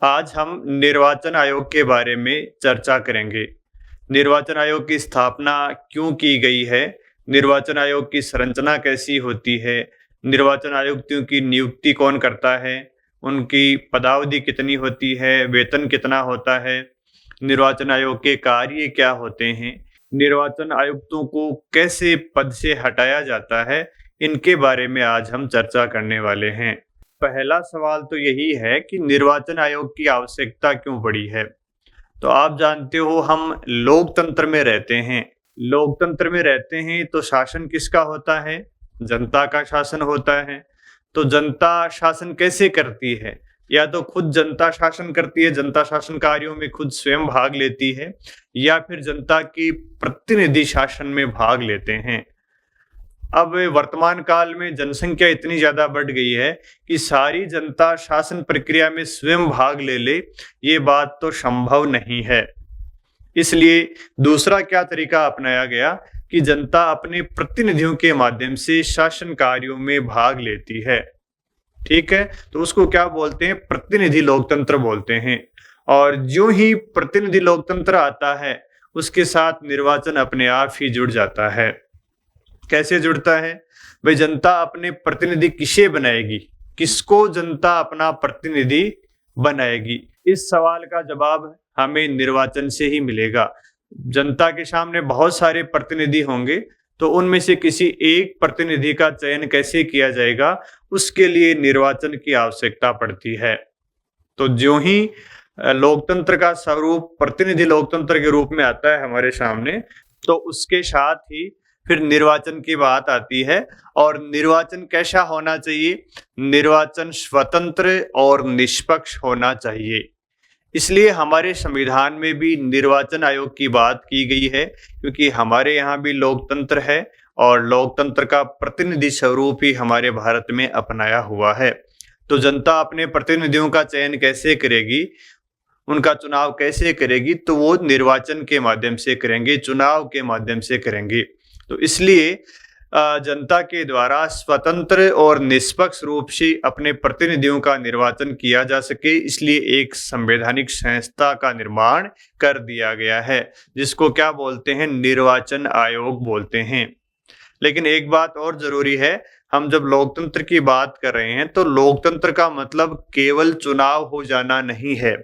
आज हम निर्वाचन आयोग के बारे में चर्चा करेंगे। निर्वाचन आयोग की स्थापना क्यों की गई है? निर्वाचन आयोग की संरचना कैसी होती है? निर्वाचन आयुक्तों की नियुक्ति कौन करता है? उनकी पदावधि कितनी होती है? वेतन कितना होता है? निर्वाचन आयोग के कार्य क्या होते हैं? निर्वाचन आयुक्तों को कैसे पद से हटाया जाता है? इनके बारे में आज हम चर्चा करने वाले हैं। पहला सवाल तो यही है कि निर्वाचन आयोग की आवश्यकता क्यों पड़ी है? तो आप जानते हो हम लोकतंत्र में रहते हैं। लोकतंत्र में रहते हैं तो शासन किसका होता है? जनता का शासन होता है। तो जनता शासन कैसे करती है? या तो खुद जनता शासन करती है, जनता शासन कार्यों में खुद स्वयं भाग लेती है, या फिर जनता की प्रतिनिधि शासन में भाग लेते हैं। अब वर्तमान काल में जनसंख्या इतनी ज्यादा बढ़ गई है कि सारी जनता शासन प्रक्रिया में स्वयं भाग ले, ये बात तो संभव नहीं है। इसलिए दूसरा क्या तरीका अपनाया गया कि जनता अपने प्रतिनिधियों के माध्यम से शासन कार्यों में भाग लेती है। ठीक है, तो उसको क्या बोलते हैं? प्रतिनिधि लोकतंत्र बोलते हैं। और जो ही प्रतिनिधि लोकतंत्र आता है, उसके साथ निर्वाचन अपने आप ही जुड़ जाता है। कैसे जुड़ता है? भाई, जनता अपने प्रतिनिधि किसे बनाएगी? किसको जनता अपना प्रतिनिधि बनाएगी? इस सवाल का जवाब हमें निर्वाचन से ही मिलेगा। जनता के सामने बहुत सारे प्रतिनिधि होंगे, तो उनमें से किसी एक प्रतिनिधि का चयन कैसे किया जाएगा, उसके लिए निर्वाचन की आवश्यकता पड़ती है। तो ज्यों ही लोकतंत्र का स्वरूप प्रतिनिधि लोकतंत्र के रूप में आता है हमारे सामने, तो उसके साथ ही फिर निर्वाचन की बात आती है। और निर्वाचन कैसा होना चाहिए? निर्वाचन स्वतंत्र और निष्पक्ष होना चाहिए। इसलिए हमारे संविधान में भी निर्वाचन आयोग की बात की गई है, क्योंकि हमारे यहाँ भी लोकतंत्र है और लोकतंत्र का प्रतिनिधि स्वरूप ही हमारे भारत में अपनाया हुआ है। तो जनता अपने प्रतिनिधियों का चयन कैसे करेगी, उनका चुनाव कैसे करेगी? तो वो निर्वाचन के माध्यम से करेंगे, चुनाव के माध्यम से करेंगे। तो इसलिए जनता के द्वारा स्वतंत्र और निष्पक्ष रूप से अपने प्रतिनिधियों का निर्वाचन किया जा सके, इसलिए एक संवैधानिक संस्था का निर्माण कर दिया गया है, जिसको क्या बोलते हैं? निर्वाचन आयोग बोलते हैं। लेकिन एक बात और जरूरी है, हम जब लोकतंत्र की बात कर रहे हैं तो लोकतंत्र का मतलब केवल चुनाव हो जाना नहीं है।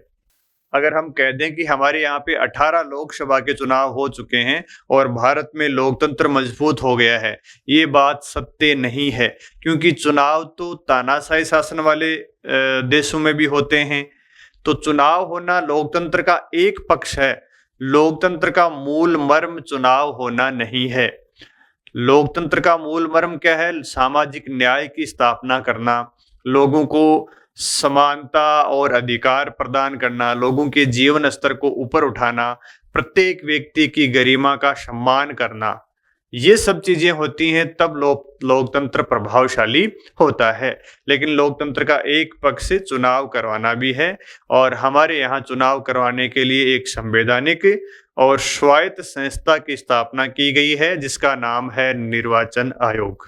अगर हम कह दें कि हमारे यहाँ पे 18 लोकसभा के चुनाव हो चुके हैं और भारत में लोकतंत्र मजबूत हो गया है, ये बात सत्य नहीं है। क्योंकि चुनाव तो तानाशाही शासन वाले देशों में भी होते हैं। तो चुनाव होना लोकतंत्र का एक पक्ष है। लोकतंत्र का मूल मर्म चुनाव होना नहीं है। लोकतंत्र का मूल मर्म क्या है? सामाजिक न्याय की स्थापना करना, लोगों को समानता और अधिकार प्रदान करना, लोगों के जीवन स्तर को ऊपर उठाना, प्रत्येक व्यक्ति की गरिमा का सम्मान करना, ये सब चीजें होती हैं, तब लोकतंत्र प्रभावशाली होता है। लेकिन लोकतंत्र का एक पक्ष से चुनाव करवाना भी है, और हमारे यहाँ चुनाव करवाने के लिए एक संवैधानिक और स्वायत्त संस्था की स्थापना की गई है, जिसका नाम है निर्वाचन आयोग।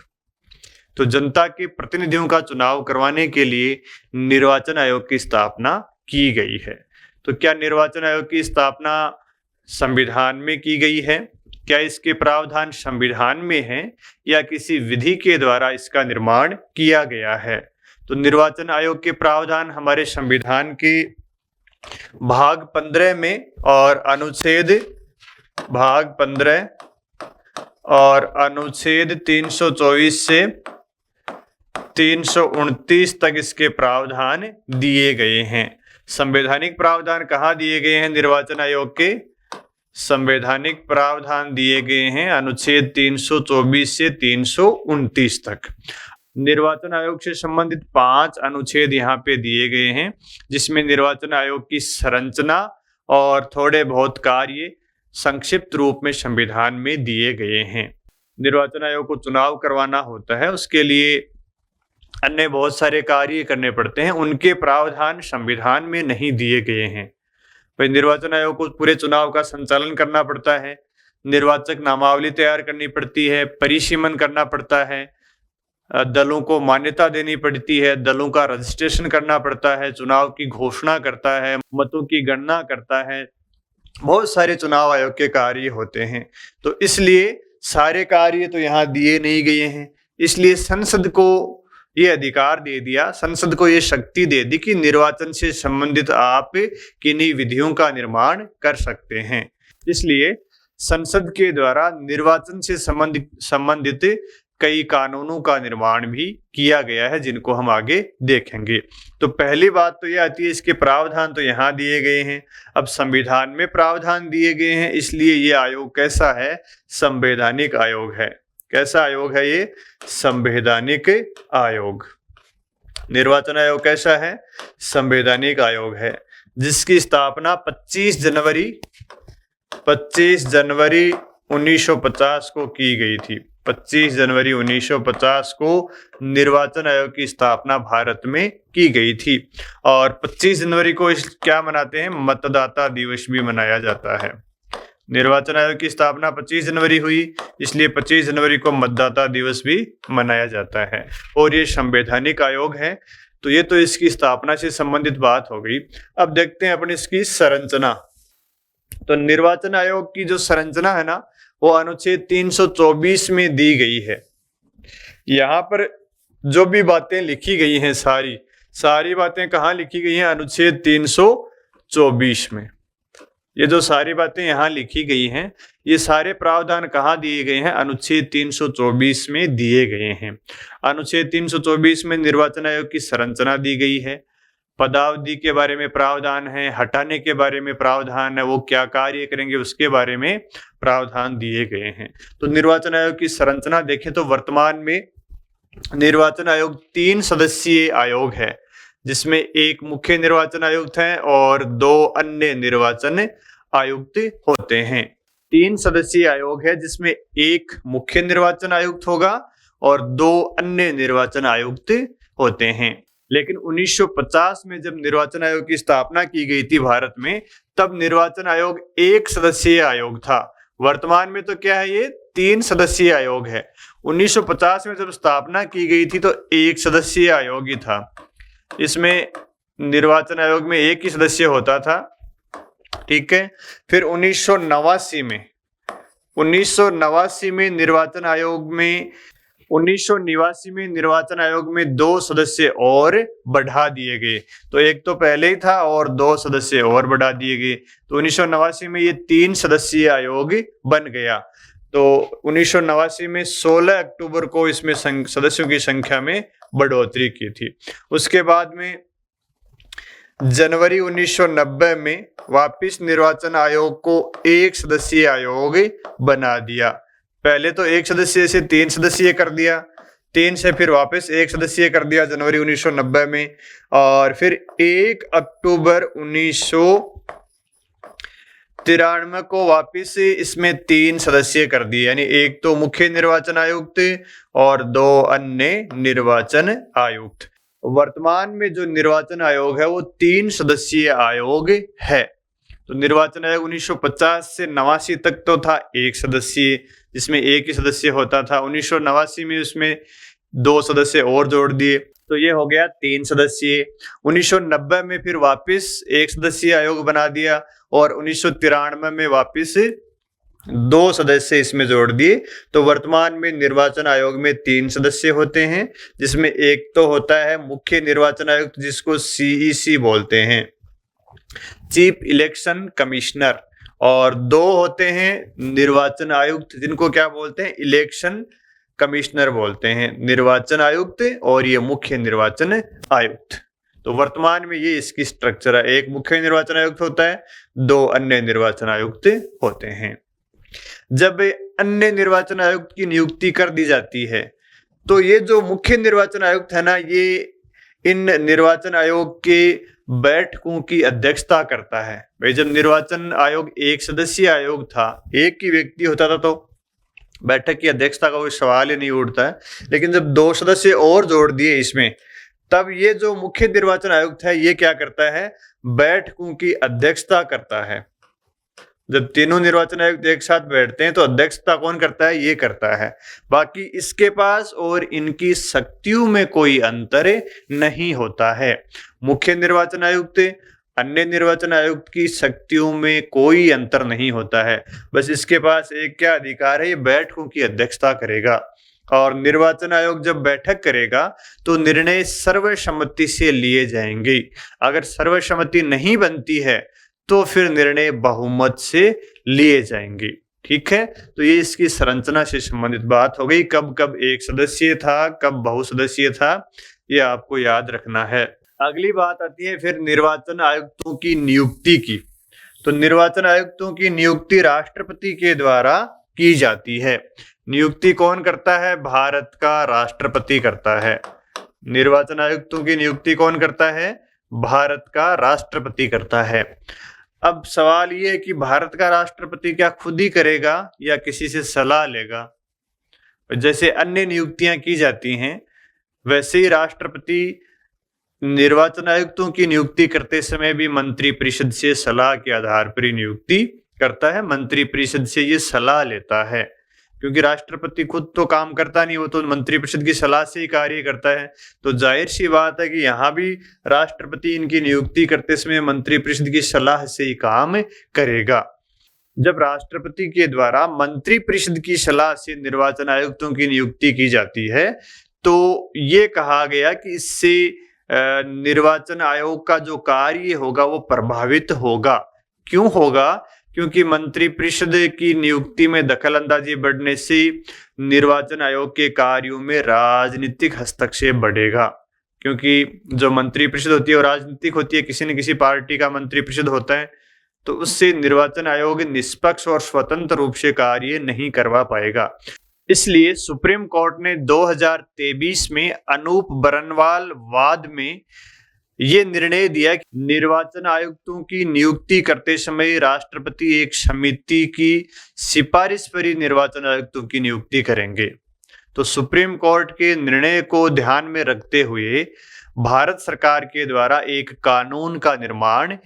तो जनता के प्रतिनिधियों का चुनाव करवाने के लिए निर्वाचन आयोग की स्थापना की गई है। तो क्या निर्वाचन आयोग की स्थापना संविधान में की गई है? क्या इसके प्रावधान संविधान में हैं या किसी विधि के द्वारा इसका निर्माण किया गया है? तो निर्वाचन आयोग के प्रावधान हमारे संविधान के भाग 15 में और अनुच्छेद भाग 15 और अनुच्छेद 324 से 329 तक इसके प्रावधान दिए गए हैं। संवैधानिक प्रावधान कहाँ दिए गए हैं? निर्वाचन आयोग के संवैधानिक प्रावधान दिए गए हैं अनुच्छेद 324 से 329 तक। निर्वाचन आयोग से संबंधित 5 अनुच्छेद यहाँ पे दिए गए हैं, जिसमें निर्वाचन आयोग की संरचना और थोड़े बहुत कार्य संक्षिप्त रूप में संविधान में दिए गए हैं। निर्वाचन आयोग को चुनाव करवाना होता है, उसके लिए अन्य बहुत सारे कार्य करने पड़ते हैं, उनके प्रावधान संविधान में नहीं दिए गए हैं। भाई, निर्वाचन आयोग को पूरे चुनाव का संचालन करना पड़ता है, निर्वाचक नामावली तैयार करनी पड़ती है, परिसीमन करना पड़ता है, दलों को मान्यता देनी पड़ती है, दलों का रजिस्ट्रेशन करना पड़ता है, चुनाव की घोषणा करता है, मतों की गणना करता है, बहुत सारे चुनाव आयोग के कार्य होते हैं। तो इसलिए सारे कार्य तो यहाँ दिए नहीं गए हैं, इसलिए संसद को ये अधिकार दे दिया, संसद को ये शक्ति दे दी कि निर्वाचन से संबंधित आप किन्हीं विधियों का निर्माण कर सकते हैं। इसलिए संसद के द्वारा निर्वाचन से संबंधित कई कानूनों का निर्माण भी किया गया है, जिनको हम आगे देखेंगे। तो पहली बात तो यह आती है, इसके प्रावधान तो यहाँ दिए गए हैं। अब संविधान में प्रावधान दिए गए हैं, इसलिए ये आयोग कैसा है? संवैधानिक आयोग है। कैसा आयोग है ये? संवैधानिक आयोग। निर्वाचन आयोग कैसा है? संवैधानिक आयोग है, जिसकी स्थापना 25 जनवरी 1950 को की गई थी। 25 जनवरी 1950 को निर्वाचन आयोग की स्थापना भारत में की गई थी। और 25 जनवरी को क्या मनाते हैं? मतदाता दिवस भी मनाया जाता है। निर्वाचन आयोग की स्थापना 25 जनवरी हुई, इसलिए 25 जनवरी को मतदाता दिवस भी मनाया जाता है। और ये संवैधानिक आयोग है। तो ये तो इसकी स्थापना से संबंधित बात हो गई। अब देखते हैं अपनी इसकी संरचना। तो निर्वाचन आयोग की जो संरचना है ना, वो अनुच्छेद 324 में दी गई है। यहाँ पर जो भी बातें लिखी गई हैं, सारी बातें कहाँ लिखी गई हैं? अनुच्छेद 324 में। ये जो सारी बातें यहाँ लिखी गई हैं, ये सारे प्रावधान कहाँ दिए गए हैं? अनुच्छेद 324 में दिए गए हैं। अनुच्छेद 324 में निर्वाचन आयोग की संरचना दी गई है, पदावधि के बारे में प्रावधान है, हटाने के बारे में प्रावधान है, वो क्या कार्य करेंगे उसके बारे में प्रावधान दिए गए हैं। तो निर्वाचन आयोग की संरचना देखें तो वर्तमान में निर्वाचन आयोग 3 सदस्यीय आयोग है, जिसमें एक मुख्य निर्वाचन आयुक्त है और 2 अन्य निर्वाचन आयुक्त होते हैं। 3 सदस्यीय आयोग है, जिसमें एक मुख्य निर्वाचन आयुक्त होगा और 2 अन्य निर्वाचन आयुक्त होते हैं। लेकिन 1950 में जब निर्वाचन आयोग की स्थापना की गई थी भारत में, तब निर्वाचन आयोग 1 सदस्यीय आयोग था। वर्तमान में तो क्या है? ये 3 सदस्यीय आयोग है। 1950 में जब स्थापना की गई थी तो 1 सदस्यीय आयोग ही था। इसमें निर्वाचन आयोग में 1 ही सदस्य होता था, ठीक है। फिर 1989 में निर्वाचन आयोग में 2 सदस्य और बढ़ा दिए गए। तो एक तो पहले ही था और 2 सदस्य और बढ़ा दिए गए। तो 1989 में ये 3 सदस्यीय आयोग बन गया। तो 1989 में 16 अक्टूबर को इसमें सदस्यों की संख्या में बढ़ोतरी की थी। उसके बाद में जनवरी 1990 में वापिस निर्वाचन आयोग को 1 सदस्यीय आयोग बना दिया। पहले तो 1 सदस्य से 3 सदस्यीय कर दिया, 3 से फिर वापस 1 सदस्यीय कर दिया जनवरी 1990 में। और फिर 1 अक्टूबर 1993 को वापस इसमें 3 सदस्य कर दिए, यानी एक तो मुख्य निर्वाचन आयुक्त और 2 अन्य निर्वाचन आयुक्त। वर्तमान में जो निर्वाचन आयोग है वो 3 सदस्यीय आयोग है। तो निर्वाचन आयोग 1950 से 89 तक तो था 1 सदस्यीय, जिसमें 1 ही सदस्य होता था। 1989 में उसमें 2 सदस्य और जोड़ दिए, तो ये हो गया 3 सदस्यीय। 1990 में फिर वापस 1 सदस्यीय आयोग बना दिया और 1993 में वापस 2 सदस्य इसमें जोड़ दिए। तो वर्तमान में निर्वाचन आयोग में 3 सदस्य होते हैं, जिसमें एक तो होता है मुख्य निर्वाचन आयुक्त, जिसको CEC बोलते हैं, चीफ इलेक्शन कमिश्नर, और 2 होते हैं निर्वाचन आयुक्त, जिनको क्या बोलते हैं? इलेक्शन कमिश्नर बोलते हैं। निर्वाचन आयुक्त और ये मुख्य निर्वाचन आयुक्त। तो वर्तमान में ये इसकी स्ट्रक्चर है, एक मुख्य निर्वाचन आयुक्त होता है, 2 अन्य निर्वाचन आयुक्त होते हैं। जब अन्य निर्वाचन आयुक्त की नियुक्ति कर दी जाती है, तो ये जो मुख्य निर्वाचन आयुक्त है ना, ये इन निर्वाचन आयोग के बैठकों की अध्यक्षता करता है। भाई जब निर्वाचन आयोग 1 सदस्यीय आयोग था, एक ही व्यक्ति होता था, तो बैठक की अध्यक्षता का कोई सवाल ही नहीं उठता है। लेकिन जब 2 सदस्य और जोड़ दिए इसमें, तब ये जो मुख्य निर्वाचन आयुक्त है ये क्या करता है? बैठकों की अध्यक्षता करता है। जब तीनों निर्वाचन आयुक्त एक साथ बैठते हैं तो अध्यक्षता कौन करता है? ये करता है। बाकी इसके पास और इनकी शक्तियों में कोई अंतर नहीं होता है। मुख्य निर्वाचन आयुक्त अन्य निर्वाचन आयुक्त की शक्तियों में कोई अंतर नहीं होता है। बस इसके पास एक क्या अधिकार है? ये बैठकों की अध्यक्षता करेगा। और निर्वाचन आयोग जब बैठक करेगा तो निर्णय सर्वसम्मति से लिए जाएंगे। अगर सर्वसम्मति नहीं बनती है तो फिर निर्णय बहुमत से लिए जाएंगे। ठीक है, तो ये इसकी संरचना से संबंधित बात हो गई। कब कब एक सदस्यीय था, कब बहुसदस्यीय था, ये आपको याद रखना है। अगली बात आती है फिर निर्वाचन आयुक्तों की नियुक्ति की। तो निर्वाचन आयुक्तों की नियुक्ति राष्ट्रपति के द्वारा की जाती है। नियुक्ति कौन करता है? भारत का राष्ट्रपति करता है। निर्वाचन आयुक्तों की नियुक्ति कौन करता है? भारत का राष्ट्रपति करता है। अब सवाल ये है कि भारत का राष्ट्रपति क्या खुद ही करेगा या किसी से सलाह लेगा? जैसे अन्य नियुक्तियां की जाती हैं वैसे ही राष्ट्रपति निर्वाचन आयुक्तों की नियुक्ति करते समय भी मंत्रिपरिषद से सलाह के आधार पर ही नियुक्ति करता है। मंत्रिपरिषद से ये सलाह लेता है, क्योंकि राष्ट्रपति खुद तो काम करता नहीं, वो तो मंत्रिपरिषद की सलाह से ही कार्य करता है। तो जाहिर सी बात है कि यहाँ भी राष्ट्रपति इनकी नियुक्ति करते समय मंत्रिपरिषद की सलाह से ही काम करेगा। जब राष्ट्रपति के द्वारा मंत्रिपरिषद की सलाह से निर्वाचन आयुक्तों की नियुक्ति की जाती है तो ये कहा गया कि इससे निर्वाचन आयोग का जो कार्य होगा वो प्रभावित होगा। क्यों होगा? क्योंकि मंत्रिपरिषद की नियुक्ति में दखल अंदाजी बढ़ने से निर्वाचन आयोग के कार्यों में राजनीतिक हस्तक्षेप बढ़ेगा। क्योंकि जो मंत्रिपरिषद होती है वो राजनीतिक होती है, किसी न किसी पार्टी का मंत्रिपरिषद होता है, तो उससे निर्वाचन आयोग निष्पक्ष और स्वतंत्र रूप से कार्य नहीं करवा पाएगा। इसलिए सुप्रीम कोर्ट ने 2023 में अनूप बरनवाल वाद में ये निर्णय दिया कि निर्वाचन आयुक्तों की नियुक्ति करते समय राष्ट्रपति एक समिति की सिफारिश पर ही निर्वाचन आयुक्तों की नियुक्ति करेंगे। तो सुप्रीम कोर्ट के निर्णय को ध्यान में रखते हुए भारत सरकार के द्वारा एक कानून का निर्माण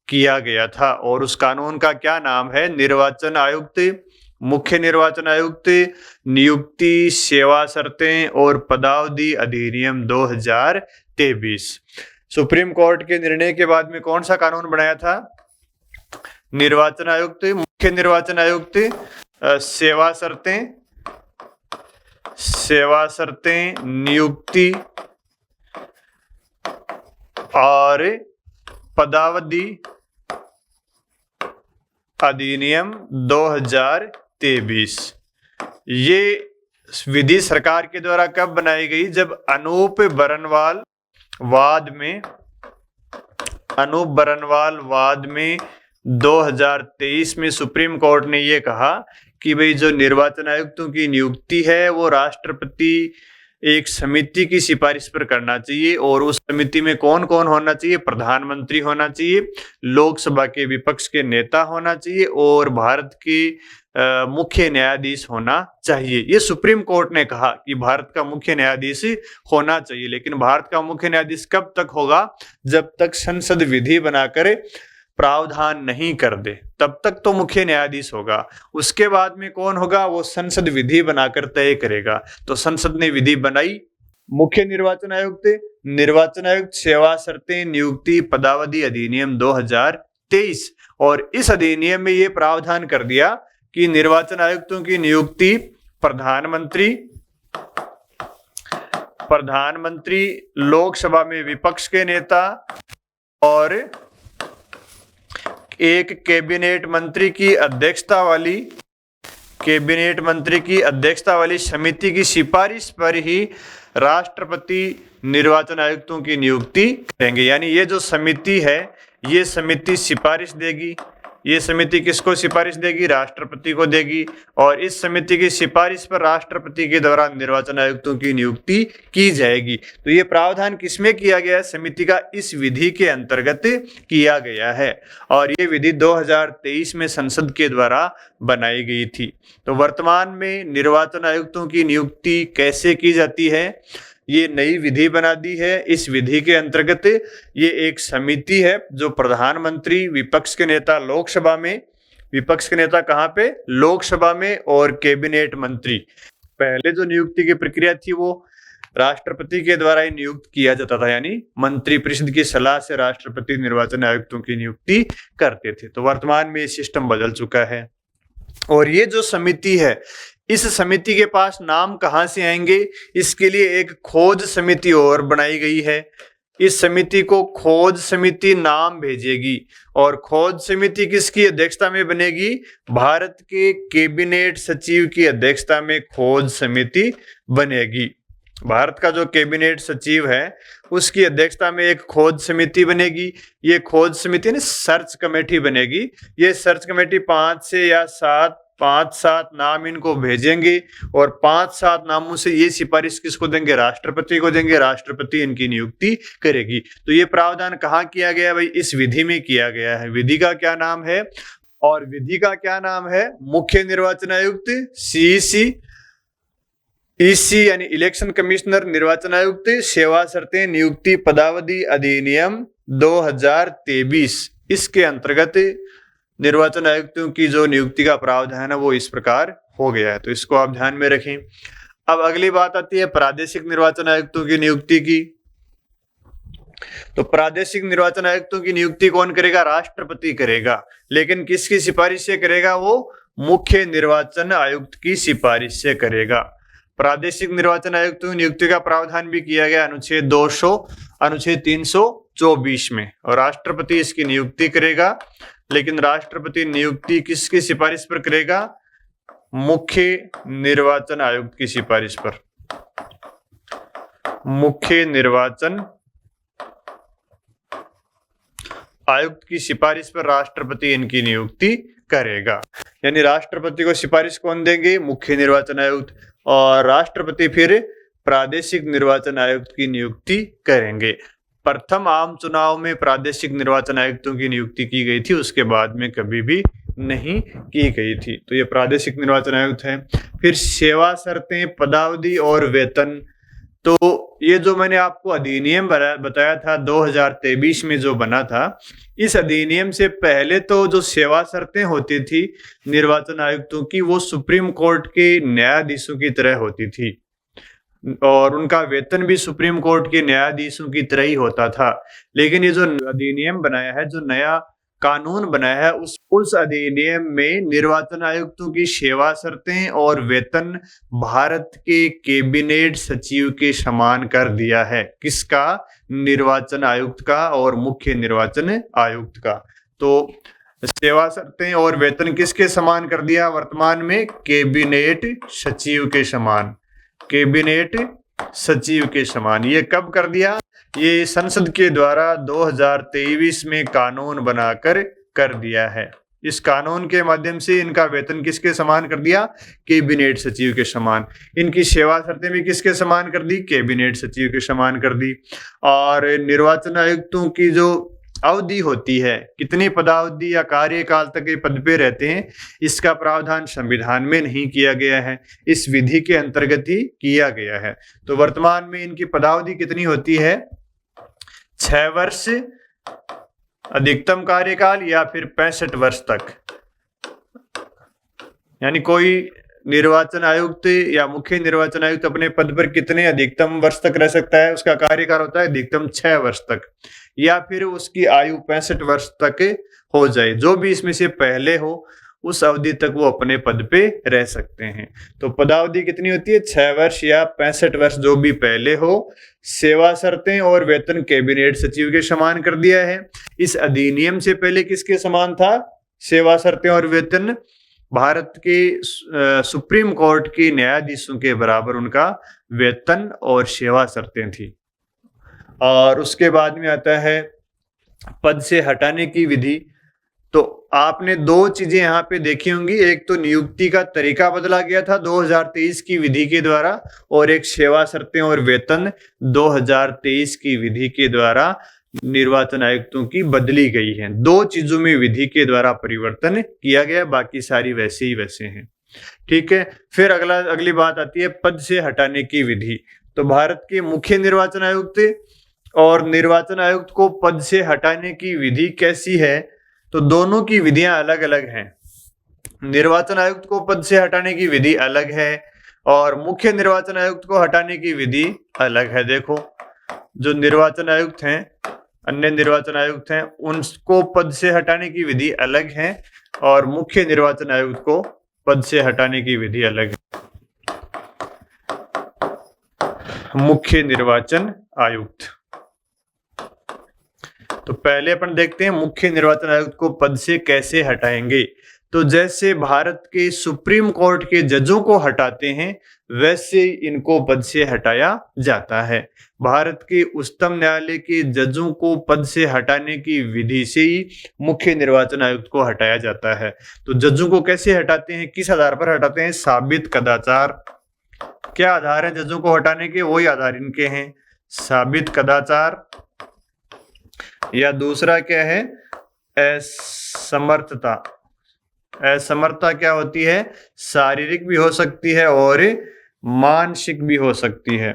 किया गया था और उस कानून का क्या नाम है? निर्वाचन आयुक्त, मुख्य निर्वाचन आयुक्त, नियुक्ति, सेवा शर्तें और पदावधि अधिनियम 2023। सुप्रीम कोर्ट के निर्णय के बाद में कौन सा कानून बनाया था? निर्वाचन आयुक्त, मुख्य निर्वाचन आयुक्त, सेवा शर्तें, नियुक्ति और पदावधि अधिनियम 2023। ये विधि सरकार के द्वारा कब बनाई गई? जब अनूप बरनवाल वाद में 2023 में सुप्रीम कोर्ट ने ये कहा कि भाई जो निर्वाचन आयुक्तों की नियुक्ति है वो राष्ट्रपति एक समिति की सिफारिश पर करना चाहिए और उस समिति में कौन कौन होना चाहिए? प्रधानमंत्री होना चाहिए, लोकसभा के विपक्ष के नेता होना चाहिए और भारत के मुख्य न्यायाधीश होना चाहिए। ये सुप्रीम कोर्ट ने कहा कि भारत का मुख्य न्यायाधीश होना चाहिए, लेकिन भारत का मुख्य न्यायाधीश कब तक होगा? जब तक संसद विधि बनाकर प्रावधान नहीं कर दे, तब तक तो मुख्य न्यायाधीश होगा। उसके बाद में कौन होगा? वो संसद विधि बनाकर तय करेगा। तो संसद ने विधि बनाई, मुख्य निर्वाचन आयुक्त, सेवा शर्तें, नियुक्ति, पदावधि अधिनियम 2023 और इस अधिनियम में ये प्रावधान कर दिया कि निर्वाचन आयुक्तों की नियुक्ति प्रधानमंत्री, लोकसभा में विपक्ष के नेता और एक कैबिनेट मंत्री की अध्यक्षता वाली समिति की सिफारिश पर ही राष्ट्रपति निर्वाचन आयुक्तों की नियुक्ति करेंगे। यानी ये जो समिति है ये समिति सिफारिश देगी। ये समिति किसको सिफारिश देगी? राष्ट्रपति को देगी और इस समिति की सिफारिश पर राष्ट्रपति के द्वारा निर्वाचन आयुक्तों की नियुक्ति की जाएगी। तो ये प्रावधान किसमें किया गया है? समिति का इस विधि के अंतर्गत किया गया है और ये विधि 2023 में संसद के द्वारा बनाई गई थी। तो वर्तमान में निर्वाचन आयुक्तों की नियुक्ति कैसे की जाती है? ये नई विधि बना दी है। इस विधि के अंतर्गत ये एक समिति है जो प्रधानमंत्री, विपक्ष के नेता लोकसभा में, विपक्ष के नेता कहाँ पे? लोकसभा में। और कैबिनेट मंत्री, पहले जो नियुक्ति की प्रक्रिया थी वो राष्ट्रपति के द्वारा ही नियुक्त किया जाता था, यानी मंत्रिपरिषद की सलाह से राष्ट्रपति निर्वाचन आयुक्तों की नियुक्ति करते थे। तो वर्तमान में ये सिस्टम बदल चुका है। और ये जो समिति है, इस समिति के पास नाम कहाँ से आएंगे? इसके लिए एक खोज समिति और बनाई गई है। इस समिति को खोज समिति नाम भेजेगी। और खोज समिति किसकी अध्यक्षता में बनेगी? भारत के कैबिनेट सचिव की अध्यक्षता में खोज समिति बनेगी। भारत का जो कैबिनेट सचिव है उसकी अध्यक्षता में एक खोज समिति बनेगी। ये खोज समिति ना सर्च कमेटी बनेगी। ये सर्च कमेटी 5-7 नाम इनको भेजेंगे और 5-7 नामों से ये सिफारिश किसको देंगे? राष्ट्रपति को देंगे। राष्ट्रपति इनकी नियुक्ति करेगी। तो ये प्रावधान कहाँ किया गया भाई? इस विधि में किया गया है। विधि का क्या नाम है? और विधि का क्या नाम है? मुख्य निर्वाचन आयुक्त, सीईसी, ईसी यानी इलेक्शन कमिश्नर निर्वाचन आयुक्त, सेवा शर्तें नियुक्ति पदावधि अधिनियम 2023। इसके अंतर्गत निर्वाचन आयुक्तों की जो नियुक्ति का प्रावधान है वो इस प्रकार हो गया है। तो इसको आप ध्यान में रखें। अब अगली बात आती है प्रादेशिक निर्वाचन आयुक्तों की नियुक्ति की। तो प्रादेशिक निर्वाचन आयुक्तों की नियुक्ति कौन करेगा? राष्ट्रपति करेगा। लेकिन किसकी सिफारिश से करेगा? वो मुख्य निर्वाचन आयुक्त की सिफारिश से करेगा। प्रादेशिक निर्वाचन आयुक्तों की नियुक्ति का प्रावधान भी किया गया अनुच्छेद 200, अनुच्छेद 324 में। और राष्ट्रपति इसकी नियुक्ति करेगा। लेकिन राष्ट्रपति नियुक्ति किसकी सिफारिश पर करेगा? मुख्य निर्वाचन आयुक्त की सिफारिश पर। मुख्य निर्वाचन आयुक्त की सिफारिश पर राष्ट्रपति इनकी नियुक्ति करेगा। यानी राष्ट्रपति को सिफारिश कौन देंगे? मुख्य निर्वाचन आयुक्त। और राष्ट्रपति फिर प्रादेशिक निर्वाचन आयुक्त की नियुक्ति करेंगे। प्रथम आम चुनाव में प्रादेशिक निर्वाचन आयुक्तों की नियुक्ति की गई थी, उसके बाद में कभी भी नहीं की गई थी। तो ये प्रादेशिक निर्वाचन आयुक्त है। फिर सेवा शर्तें, पदावधि और वेतन। तो ये जो मैंने आपको अधिनियम बताया था 2023 में जो बना था, इस अधिनियम से पहले तो जो सेवा शर्तें होती थी निर्वाचन आयुक्तों की, वो सुप्रीम कोर्ट के न्यायाधीशों की तरह होती थी और उनका वेतन भी सुप्रीम कोर्ट के न्यायाधीशों की तरह ही होता था। लेकिन ये जो अधिनियम बनाया है, जो नया कानून बनाया है, उस अधिनियम में निर्वाचन आयुक्तों की सेवा शर्तें और वेतन भारत के कैबिनेट सचिव के समान कर दिया है। किसका? निर्वाचन आयुक्त का और मुख्य निर्वाचन आयुक्त का। तो सेवा शर्तें और वेतन किसके समान कर दिया वर्तमान में? कैबिनेट सचिव के समान। कैबिनेट सचिव के समान। ये कब कर दिया? ये संसद के द्वारा 2023 में कानून बनाकर कर दिया है। इस कानून के माध्यम से इनका वेतन किसके समान कर दिया? कैबिनेट सचिव के समान। इनकी सेवा शर्तें भी किसके समान कर दी? कैबिनेट सचिव के समान कर दी। और निर्वाचन आयुक्तों की जो अवधि होती है, कितनी पदावधि या कार्यकाल तक ये पद पे रहते हैं, इसका प्रावधान संविधान में नहीं किया गया है, इस विधि के अंतर्गत ही किया गया है। तो वर्तमान में इनकी पदावधि कितनी होती है? 6 वर्ष अधिकतम कार्यकाल या फिर 65 वर्ष तक। यानी कोई निर्वाचन आयुक्त या मुख्य निर्वाचन आयुक्त अपने पद पर कितने अधिकतम वर्ष तक रह सकता है? उसका कार्यकाल होता है अधिकतम 6 वर्ष तक, या फिर उसकी आयु 65 वर्ष तक हो जाए। जो भी इसमें से पहले हो उस अवधि तक वो अपने पद पे रह सकते हैं। तो पदावधि कितनी होती है? 6 वर्ष या 65 वर्ष, जो भी पहले हो। सेवा शर्तें और वेतन कैबिनेट सचिव के समान कर दिया है। इस अधिनियम से पहले किसके समान था सेवा शर्तें और वेतन? भारत के सुप्रीम कोर्ट के न्यायाधीशों के बराबर उनका वेतन और सेवा शर्तें थी। और उसके बाद में आता है पद से हटाने की विधि। तो आपने 2 चीजें यहाँ पे देखी होंगी, एक तो नियुक्ति का तरीका बदला गया था 2023 की विधि के द्वारा, और एक सेवा शर्तें और वेतन 2023 की विधि के द्वारा निर्वाचन आयुक्तों की बदली गई है। 2 चीजों में विधि के द्वारा परिवर्तन किया गया, बाकी सारी वैसे ही वैसे हैं। ठीक है। फिर अगली बात आती है पद से हटाने की विधि। तो भारत के मुख्य निर्वाचन आयुक्त और निर्वाचन आयुक्त को पद से हटाने की विधि कैसी है? तो दोनों की विधियां अलग अलग हैं। निर्वाचन आयुक्त को पद से हटाने की विधि अलग है और मुख्य निर्वाचन आयुक्त को हटाने की विधि अलग है। देखो, जो निर्वाचन आयुक्त हैं, अन्य निर्वाचन आयुक्त हैं, उनको पद से हटाने की विधि अलग है और मुख्य निर्वाचन आयुक्त को पद से हटाने की विधि अलग है। मुख्य निर्वाचन आयुक्त, तो पहले अपन देखते हैं मुख्य निर्वाचन आयुक्त को पद से कैसे हटाएंगे। तो जैसे भारत के सुप्रीम कोर्ट के जजों को हटाते हैं वैसे इनको पद से हटाया जाता है। भारत के उच्चतम न्यायालय के जजों को पद से हटाने की विधि से ही मुख्य निर्वाचन आयुक्त को हटाया जाता है। तो जजों को कैसे हटाते हैं, किस आधार पर हटाते हैं? साबित कदाचार। क्या आधार है जजों को हटाने के? वही आधार इनके हैं, साबित कदाचार, या दूसरा क्या है? असमर्थता। असमर्थता क्या होती है? शारीरिक भी हो सकती है और मानसिक भी हो सकती है।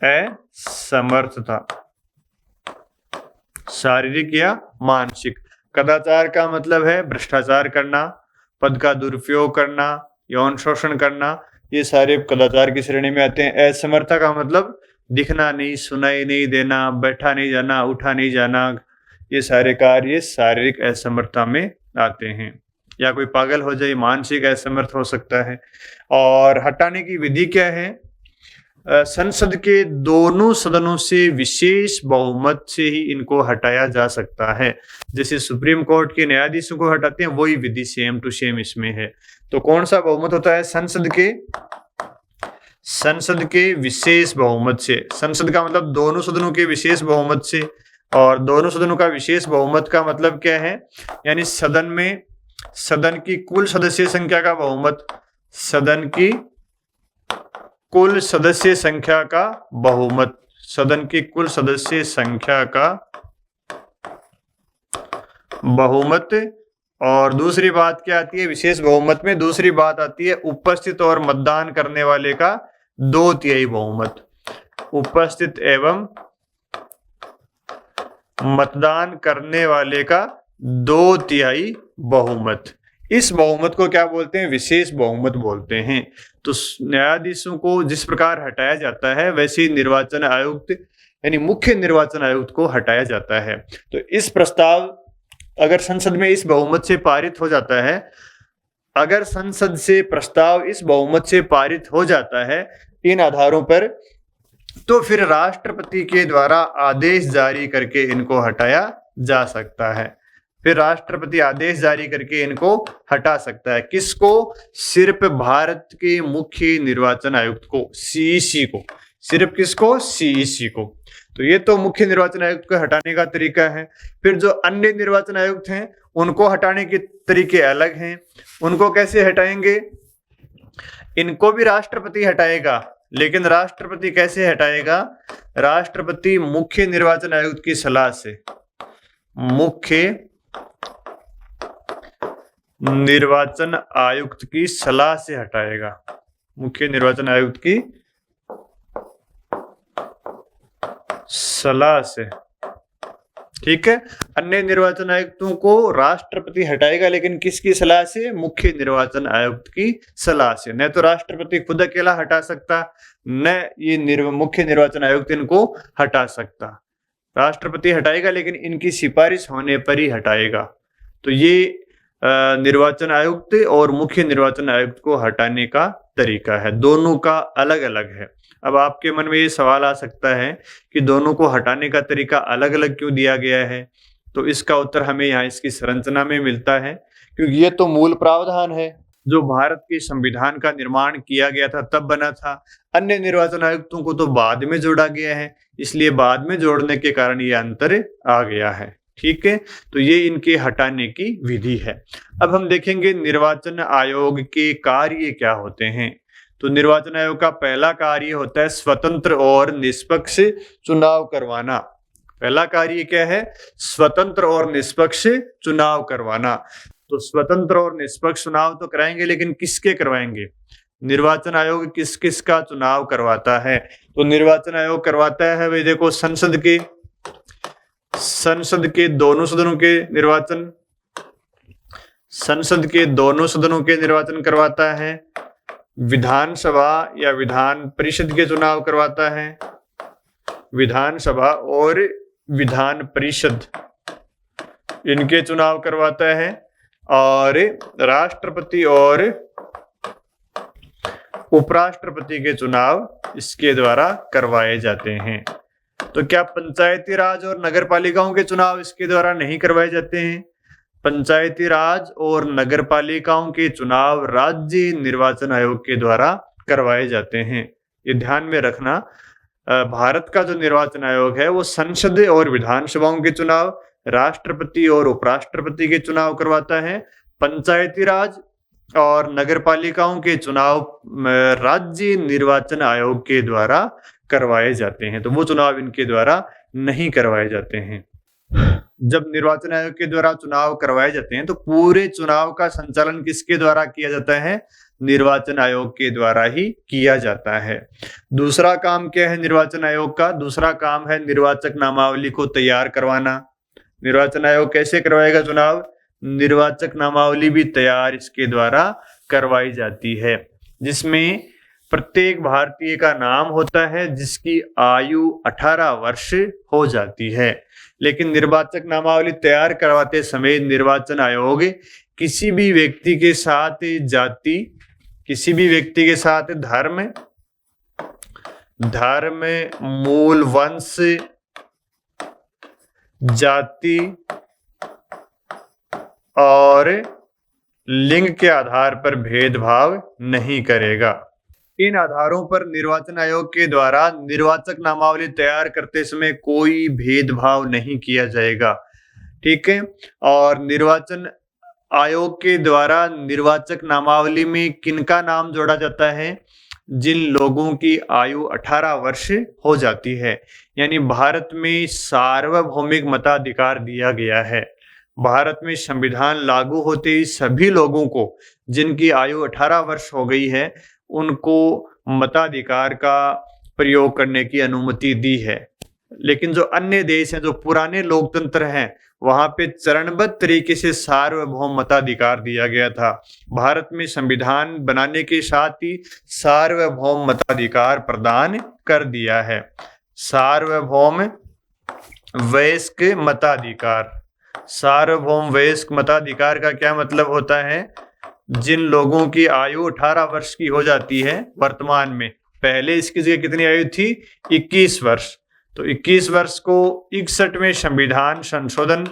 असमर्थता, शारीरिक या मानसिक। कदाचार का मतलब है भ्रष्टाचार करना, पद का दुरुपयोग करना, यौन शोषण करना, ये सारे कदाचार की श्रेणी में आते हैं। असमर्थता का मतलब दिखना नहीं, सुनाई नहीं देना, बैठा नहीं जाना, उठा नहीं जाना, ये सारे कार्य शारीरिक असमर्थता में आते हैं। या कोई पागल हो जाए, मानसिक असमर्थ हो सकता है। और हटाने की विधि क्या है? संसद के दोनों सदनों से विशेष बहुमत से ही इनको हटाया जा सकता है। जैसे सुप्रीम कोर्ट के न्यायाधीशों को हटाते हैं, वही विधि सेम टू सेम इसमें है। तो कौन सा बहुमत होता है? संसद के विशेष बहुमत से। संसद का मतलब दोनों सदनों के विशेष बहुमत से, और दोनों सदनों का विशेष बहुमत का मतलब क्या है? यानी सदन की कुल सदस्य संख्या का बहुमत, सदन की कुल सदस्य संख्या का बहुमत, सदन की कुल सदस्य संख्या का बहुमत। और दूसरी बात क्या आती है विशेष बहुमत में? दूसरी बात आती है उपस्थित और मतदान करने वाले का 2/3 बहुमत। उपस्थित एवं मतदान करने वाले का 2/3 बहुमत। इस बहुमत को क्या बोलते हैं? विशेष बहुमत बोलते हैं। तो न्यायाधीशों को जिस प्रकार हटाया जाता है वैसे ही निर्वाचन आयुक्त यानी मुख्य निर्वाचन आयुक्त को हटाया जाता है। तो इस प्रस्ताव अगर संसद में इस बहुमत से पारित हो जाता है, अगर संसद से प्रस्ताव इस बहुमत से पारित हो जाता है इन आधारों पर, तो फिर राष्ट्रपति के द्वारा आदेश जारी करके इनको हटाया जा सकता है। फिर राष्ट्रपति आदेश जारी करके इनको हटा सकता है। किसको? सिर्फ भारत के मुख्य निर्वाचन आयुक्त को, सीईसी को। सिर्फ किसको? सीईसी को। तो ये तो मुख्य निर्वाचन आयुक्त को हटाने का तरीका है। फिर जो अन्य निर्वाचन आयुक्त हैं उनको हटाने के तरीके अलग हैं। उनको कैसे हटाएंगे? इनको भी राष्ट्रपति हटाएगा, लेकिन राष्ट्रपति कैसे हटाएगा? राष्ट्रपति मुख्य निर्वाचन आयुक्त की सलाह से, मुख्य निर्वाचन आयुक्त की सलाह से हटाएगा। मुख्य निर्वाचन आयुक्त की सलाह से, ठीक है। अन्य निर्वाचन आयुक्तों को राष्ट्रपति हटाएगा, लेकिन किसकी सलाह से? मुख्य निर्वाचन आयुक्त की सलाह से। न तो राष्ट्रपति खुद अकेला हटा सकता, न ये मुख्य निर्वाचन आयुक्त इनको हटा सकता। राष्ट्रपति हटाएगा लेकिन इनकी सिफारिश होने पर ही हटाएगा। तो ये निर्वाचन आयुक्त और मुख्य निर्वाचन आयुक्त को हटाने का तरीका है, दोनों का अलग अलग है। अब आपके मन में ये सवाल आ सकता है कि दोनों को हटाने का तरीका अलग अलग क्यों दिया गया है? तो इसका उत्तर हमें यहाँ इसकी संरचना में मिलता है, क्योंकि ये तो मूल प्रावधान है जो भारत के संविधान का निर्माण किया गया था तब बना था। अन्य निर्वाचन आयुक्तों को तो बाद में जोड़ा गया है, इसलिए बाद में जोड़ने के कारण ये अंतर आ गया है, ठीक है। तो ये इनके हटाने की विधि है। अब हम देखेंगे निर्वाचन आयोग के कार्य क्या होते हैं। तो निर्वाचन आयोग का पहला कार्य होता है स्वतंत्र और निष्पक्ष चुनाव करवाना। पहला कार्य क्या है? स्वतंत्र और निष्पक्ष चुनाव करवाना। तो स्वतंत्र और निष्पक्ष चुनाव तो कराएंगे, लेकिन किसके करवाएंगे? निर्वाचन आयोग किस किस का चुनाव करवाता है? तो निर्वाचन आयोग करवाता है भाई देखो संसद के दोनों सदनों के निर्वाचन, संसद के दोनों सदनों के निर्वाचन करवाता है, विधानसभा या विधान परिषद के चुनाव करवाता है, विधानसभा और विधान परिषद इनके चुनाव करवाता है, और राष्ट्रपति और उपराष्ट्रपति के चुनाव इसके द्वारा करवाए जाते हैं। तो क्या पंचायती राज और नगर पालिकाओं के चुनाव इसके द्वारा नहीं करवाए जाते हैं? पंचायती राज और नगर पालिकाओं के चुनाव राज्य निर्वाचन आयोग के द्वारा करवाए जाते हैं। ये ध्यान में रखना, भारत का जो निर्वाचन आयोग है वो संसद और विधानसभाओं के चुनाव, राष्ट्रपति और उपराष्ट्रपति के चुनाव करवाता है। पंचायती राज और नगर पालिकाओं के चुनाव राज्य निर्वाचन आयोग के द्वारा करवाए जाते हैं। तो वो चुनाव इनके द्वारा नहीं करवाए जाते हैं। जब निर्वाचन आयोग के द्वारा चुनाव करवाए जाते हैं तो पूरे चुनाव का संचालन किसके द्वारा किया जाता है? निर्वाचन आयोग के द्वारा ही किया जाता है। दूसरा काम क्या है निर्वाचन आयोग का? दूसरा काम है निर्वाचक नामावली को तैयार करवाना। निर्वाचन आयोग कैसे करवाएगा चुनाव? निर्वाचक नामावली भी तैयार इसके द्वारा करवाई जाती है, जिसमें प्रत्येक भारतीय का नाम होता है जिसकी आयु 18 वर्ष हो जाती है। लेकिन निर्वाचक नामावली तैयार करवाते समय निर्वाचन आयोग किसी भी व्यक्ति के साथ जाति, किसी भी व्यक्ति के साथ धर्म, मूल वंश, जाति और लिंग के आधार पर भेदभाव नहीं करेगा। इन आधारों पर निर्वाचन आयोग के द्वारा निर्वाचक नामावली तैयार करते समय कोई भेदभाव नहीं किया जाएगा। ठीक है। और निर्वाचन आयोग के द्वारा निर्वाचक नामावली में किनका नाम जोड़ा जाता है? जिन लोगों की आयु 18 वर्ष हो जाती है। यानी भारत में सार्वभौमिक मताधिकार दिया गया है। भारत में संविधान लागू होते ही सभी लोगों को जिनकी आयु 18 वर्ष हो गई है उनको मताधिकार का प्रयोग करने की अनुमति दी है। लेकिन जो अन्य देश हैं, जो पुराने लोकतंत्र हैं, वहां पे चरणबद्ध तरीके से सार्वभौम मताधिकार दिया गया था। भारत में संविधान बनाने के साथ ही सार्वभौम मताधिकार प्रदान कर दिया है। सार्वभौम वयस्क मताधिकार। सार्वभौम वयस्क मताधिकार का क्या मतलब होता है? जिन लोगों की आयु 18 वर्ष की हो जाती है वर्तमान में, पहले इसकी जगह कितनी आयु थी? 21 वर्ष। तो 21 वर्ष को 61वें संविधान संशोधन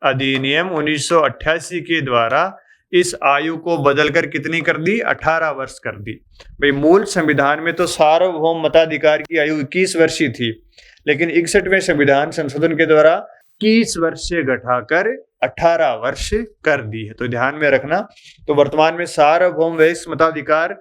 अधिनियम 1988 के द्वारा इस आयु को बदलकर कितनी कर दी? 18 वर्ष कर दी। भाई मूल संविधान में तो सार्वभौम मताधिकार की आयु 21 वर्ष ही थी, लेकिन 61वें संविधान संशोधन के द्वारा 21 वर्ष से घटाकर 18 वर्ष कर दी है। तो ध्यान में रखना। तो वर्तमान में सार्वभौम वयस्क मताधिकार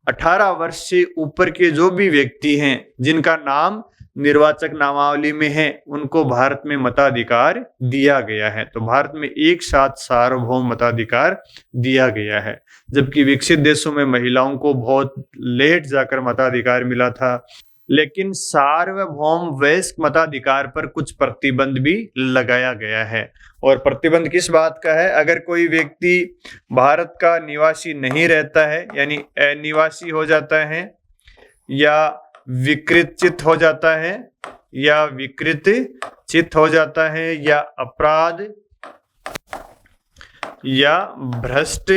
18 वर्ष से ऊपर के जो भी व्यक्ति हैं जिनका नाम निर्वाचक नामावली में है उनको भारत में मताधिकार दिया गया है। तो भारत में एक साथ सार्वभौम मताधिकार दिया गया है, जबकि विकसित देशों में महिलाओं को बहुत लेट जाकर मताधिकार मिला था। लेकिन सार्वभौम वयस्क मताधिकार पर कुछ प्रतिबंध भी लगाया गया है। और प्रतिबंध किस बात का है? अगर कोई व्यक्ति भारत का निवासी नहीं रहता है, यानी अनिवासी हो जाता है, या विकृत चित्त हो जाता है, या विकृत चित्त हो जाता है, या अपराध या भ्रष्ट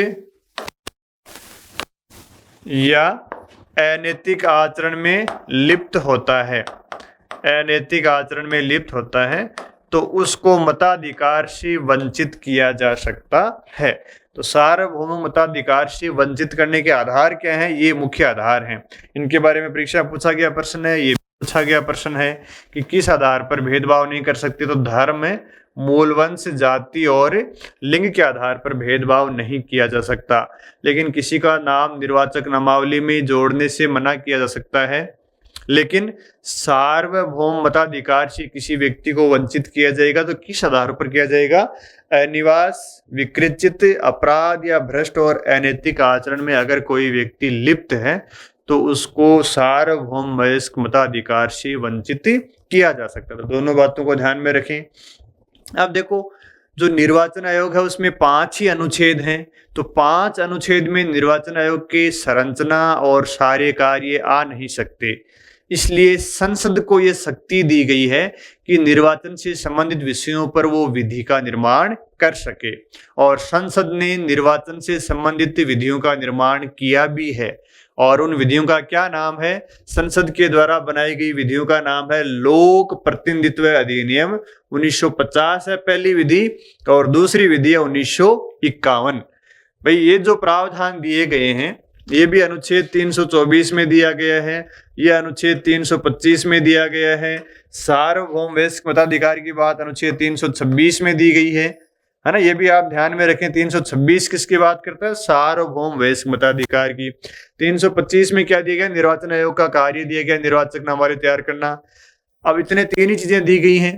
या अनैतिक आचरण में लिप्त होता है, अनैतिक आचरण में लिप्त होता है, तो उसको मताधिकार से वंचित किया जा सकता है। तो सार्वभौम मताधिकार से वंचित करने के आधार क्या हैं? ये मुख्य आधार हैं। इनके बारे में परीक्षा पूछा गया प्रश्न है, ये पूछा गया प्रश्न है कि किस आधार पर भेदभाव नहीं कर सकते? तो धर्म, मूल वंश, जाति और लिंग के आधार पर भेदभाव नहीं किया जा सकता। लेकिन किसी का नाम निर्वाचक नामावली में जोड़ने से मना किया जा सकता है। लेकिन सार्वभौम मताधिकार से किसी व्यक्ति को वंचित किया जाएगा तो किस आधार पर किया जाएगा? अनिवास, विकृत, अपराध या भ्रष्ट और अनैतिक आचरण में अगर कोई व्यक्ति लिप्त है तो उसको सार्वभौम वयस्क मताधिकार से वंचित किया जा सकता है। तो दोनों बातों को ध्यान में रखें। अब देखो, जो निर्वाचन आयोग है उसमें 5 ही अनुच्छेद हैं, तो 5 अनुच्छेद में निर्वाचन आयोग की संरचना और सारे कार्य आ नहीं सकते। इसलिए संसद को ये शक्ति दी गई है कि निर्वाचन से संबंधित विषयों पर वो विधि का निर्माण कर सके, और संसद ने निर्वाचन से संबंधित विधियों का निर्माण किया भी है। और उन विधियों का क्या नाम है? संसद के द्वारा बनाई गई विधियों का नाम है लोक प्रतिनिधित्व अधिनियम 1950 है पहली विधि, और दूसरी विधि है 1951। भाई ये जो प्रावधान दिए गए हैं ये भी अनुच्छेद 324 में दिया गया है, ये अनुच्छेद 325 में दिया गया है। सार्वभौम वयस्क मताधिकार की बात अनुच्छेद 326 में दी गई है ना, ये भी आप ध्यान में रखें। 326 किसकी बात करता है? सार्वभौम वयस्क मताधिकार की। 325 में क्या दिया गया? निर्वाचन आयोग का कार्य दिया गया, निर्वाचक नामावली तैयार करना। अब इतने 3 ही चीजें दी गई हैं,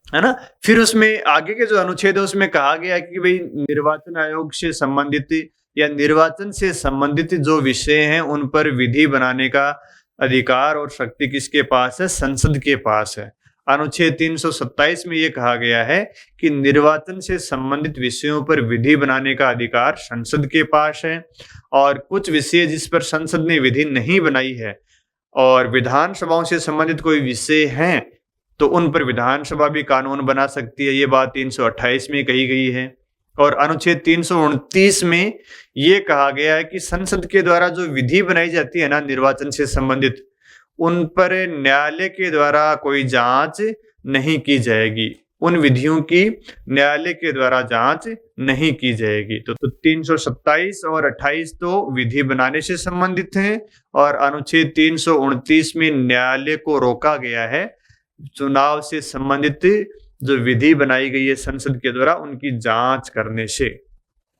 है ना। फिर उसमें आगे के जो अनुच्छेद है उसमें कहा गया है कि भाई निर्वाचन आयोग से संबंधित या निर्वाचन से संबंधित जो विषय हैं उन पर विधि बनाने का अधिकार और शक्ति किसके पास है? संसद के पास है। अनुच्छेद 327 में यह कहा गया है कि निर्वाचन से संबंधित विषयों पर विधि बनाने का अधिकार संसद के पास है, और कुछ विषय जिस पर संसद ने विधि नहीं बनाई है और विधानसभाओं से संबंधित कोई विषय हैं तो उन पर विधानसभा भी कानून बना सकती है। ये बात 328 में कही गई है। और अनुच्छेद 329 में ये कहा गया है कि संसद के द्वारा जो विधि बनाई जाती है ना निर्वाचन से संबंधित, उन पर न्यायालय के द्वारा कोई जांच नहीं की जाएगी, उन विधियों की न्यायालय के द्वारा जांच नहीं की जाएगी। तो 327 और 28 तो विधि बनाने से संबंधित हैं, और अनुच्छेद 329 में न्यायालय को रोका गया है चुनाव से संबंधित जो विधि बनाई गई है संसद के द्वारा उनकी जांच करने से।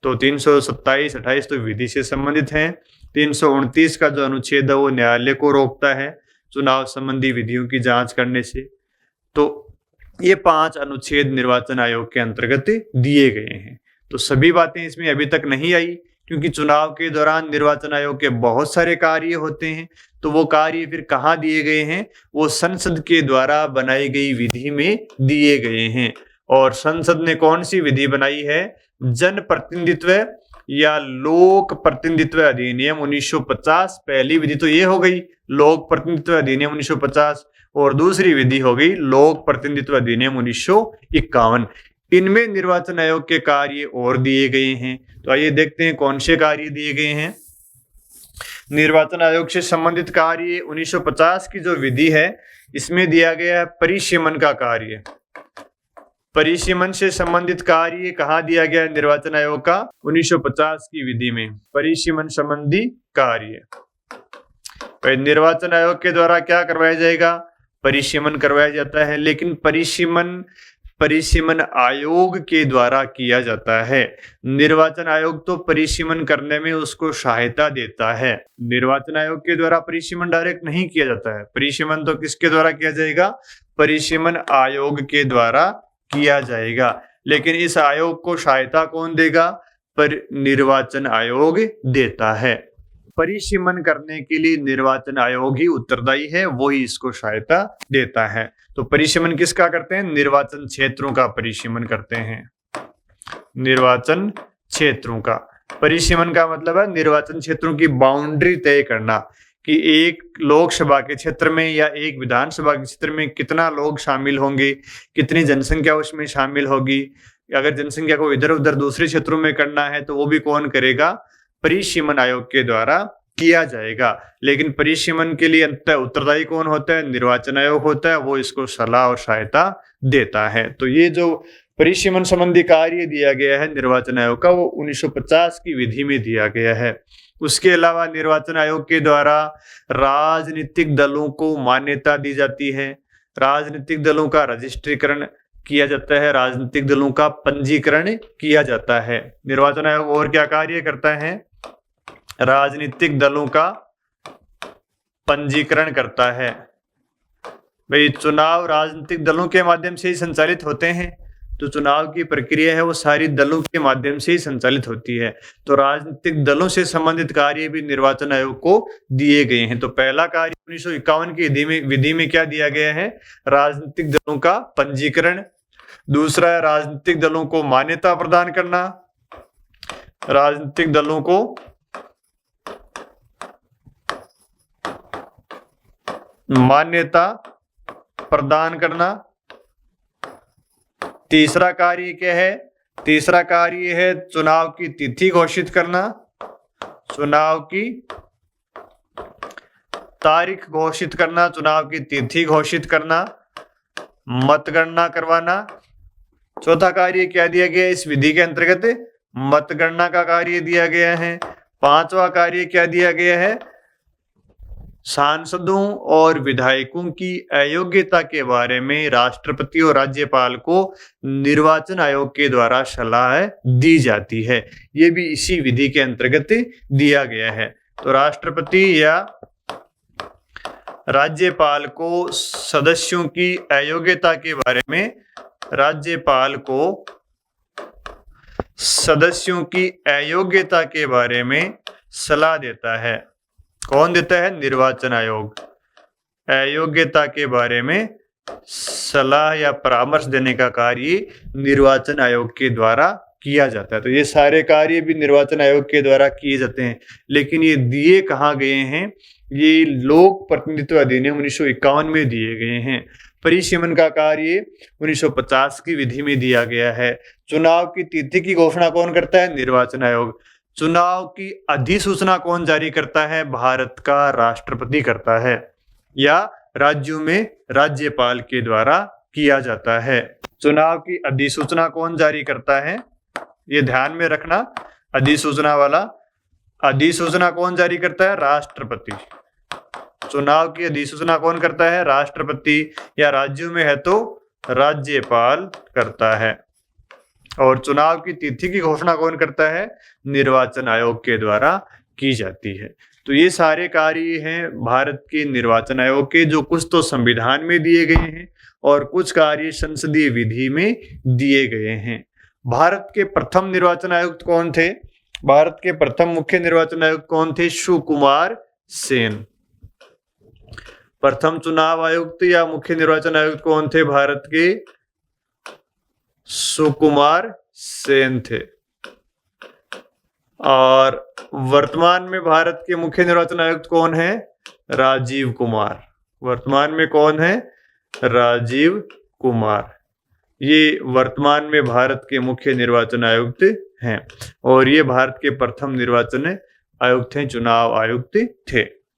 तो 327, 28 तो विधि से संबंधित हैं। 329 का जो अनुच्छेद है वो न्यायालय को रोकता है चुनाव संबंधी विधियों की जांच करने से। तो ये 5 अनुच्छेद निर्वाचन आयोग के अंतर्गत दिए गए हैं। तो सभी बातें इसमें अभी तक नहीं आई, क्योंकि चुनाव के दौरान निर्वाचन आयोग के बहुत सारे कार्य होते हैं। तो वो कार्य फिर कहाँ दिए गए हैं? वो संसद के द्वारा बनाई गई विधि में दिए गए हैं। और संसद ने कौन सी विधि बनाई है? जन प्रतिनिधित्व या लोक प्रतिनिधित्व अधिनियम 1950 पहली विधि तो ये हो गई, लोक प्रतिनिधित्व अधिनियम 1950, और दूसरी विधि हो गई लोक प्रतिनिधित्व अधिनियम 1951। इनमें निर्वाचन आयोग के कार्य और दिए गए हैं। तो आइए देखते हैं कौन से कार्य दिए गए हैं। निर्वाचन आयोग से संबंधित कार्य 1950 की जो विधि है इसमें दिया गया है परिसीमन का कार्य। परिसीमन से संबंधित कार्य कहाँ दिया गया है निर्वाचन आयोग का? 1950 की विधि में परिसीमन संबंधी कार्य। निर्वाचन आयोग के द्वारा क्या करवाया जाएगा? परिसीमन करवाया जाता है, लेकिन परिसीमन आयोग के द्वारा किया जाता है। निर्वाचन आयोग तो परिसीमन करने में उसको सहायता देता है। निर्वाचन आयोग के द्वारा परिसीमन डायरेक्ट नहीं किया जाता है। परिसीमन तो किसके द्वारा किया जाएगा? परिसीमन आयोग के द्वारा किया जाएगा। लेकिन इस आयोग को सहायता कौन देगा? पर निर्वाचन आयोग देता है। परिसीमन करने के लिए निर्वाचन आयोग ही उत्तरदायी है, वो ही इसको सहायता देता है। तो परिसीमन किसका करते हैं? निर्वाचन क्षेत्रों का परिसीमन करते हैं। निर्वाचन क्षेत्रों का परिसीमन का मतलब है निर्वाचन क्षेत्रों की बाउंड्री तय करना, कि एक लोकसभा के क्षेत्र में या एक विधानसभा के क्षेत्र में कितना लोग शामिल होंगे, कितनी जनसंख्या उसमें शामिल होगी। अगर जनसंख्या को इधर उधर दूसरे क्षेत्रों में करना है तो वो भी कौन करेगा? परिसीमन आयोग के द्वारा किया जाएगा। लेकिन परिसीमन के लिए अंततः उत्तरदायी कौन होता है? निर्वाचन आयोग होता है, वो इसको सलाह और सहायता देता है। तो ये जो परिसीमन संबंधी कार्य दिया गया है निर्वाचन आयोग का, वो 1950 की विधि में दिया गया है। उसके अलावा निर्वाचन आयोग के द्वारा राजनीतिक दलों को मान्यता दी जाती है, राजनीतिक दलों का रजिस्ट्रीकरण किया जाता है, राजनीतिक दलों का पंजीकरण किया जाता है। निर्वाचन आयोग और क्या कार्य करता है? राजनीतिक दलों का पंजीकरण करता है। भाई चुनाव राजनीतिक दलों के माध्यम से ही संचालित होते हैं, तो चुनाव की प्रक्रिया है वो सारी दलों के माध्यम से ही संचालित होती है। तो राजनीतिक दलों से संबंधित कार्य भी निर्वाचन आयोग को दिए गए हैं। तो पहला कार्य 1951 की विधि में क्या दिया गया है? राजनीतिक दलों का पंजीकरण। दूसरा है राजनीतिक दलों को मान्यता प्रदान करना, राजनीतिक दलों को मान्यता प्रदान करना। तीसरा कार्य क्या है? तीसरा कार्य है चुनाव की तिथि घोषित करना, चुनाव की तारीख घोषित करना, चुनाव की तिथि घोषित करना, मतगणना करवाना। चौथा कार्य क्या दिया गया है इस विधि के अंतर्गत? मतगणना का कार्य दिया गया है। पांचवा कार्य क्या दिया गया है? सांसदों और विधायकों की अयोग्यता के बारे में राष्ट्रपति और राज्यपाल को निर्वाचन आयोग के द्वारा सलाह दी जाती है। ये भी इसी विधि के अंतर्गत दिया गया है। तो राष्ट्रपति या राज्यपाल को सदस्यों की अयोग्यता के बारे में, राज्यपाल को सदस्यों की अयोग्यता के बारे में सलाह देता है। कौन देता है? निर्वाचन आयोग। अयोग्यता के बारे में सलाह या परामर्श देने का कार्य निर्वाचन आयोग के द्वारा किया जाता है। तो ये सारे कार्य भी निर्वाचन आयोग के द्वारा किए जाते हैं। लेकिन ये दिए कहाँ गए हैं? ये लोक प्रतिनिधित्व अधिनियम 1951 में दिए गए हैं। परिसीमन का कार्य 1950 की विधि में दिया गया है। चुनाव की तिथि की घोषणा कौन करता है? निर्वाचन आयोग। चुनाव की अधिसूचना कौन जारी करता है? भारत का राष्ट्रपति करता है या राज्यों में राज्यपाल के द्वारा किया जाता है। चुनाव की अधिसूचना कौन जारी करता है? ये ध्यान में रखना, अधिसूचना वाला। अधिसूचना कौन जारी करता है? राष्ट्रपति। चुनाव की अधिसूचना कौन करता है? राष्ट्रपति, या राज्यों में है तो राज्यपाल करता है। और चुनाव की तिथि की घोषणा कौन करता है? निर्वाचन आयोग के द्वारा की जाती है। तो ये सारे कार्य हैं भारत के निर्वाचन आयोग के, जो कुछ तो संविधान में दिए गए हैं और कुछ कार्य संसदीय विधि में दिए गए हैं। भारत के प्रथम निर्वाचन आयुक्त कौन थे? भारत के प्रथम मुख्य निर्वाचन आयुक्त कौन थे? सुकुमार सेन। प्रथम चुनाव आयुक्त या मुख्य निर्वाचन आयुक्त कौन थे भारत के? सुकुमार सेन थे। और वर्तमान में भारत के मुख्य निर्वाचन आयुक्त कौन है? राजीव कुमार। वर्तमान में कौन है? राजीव कुमार। ये वर्तमान में भारत के मुख्य निर्वाचन आयुक्त हैं और ये भारत के प्रथम निर्वाचन आयुक्त हैं, चुनाव आयुक्त थे।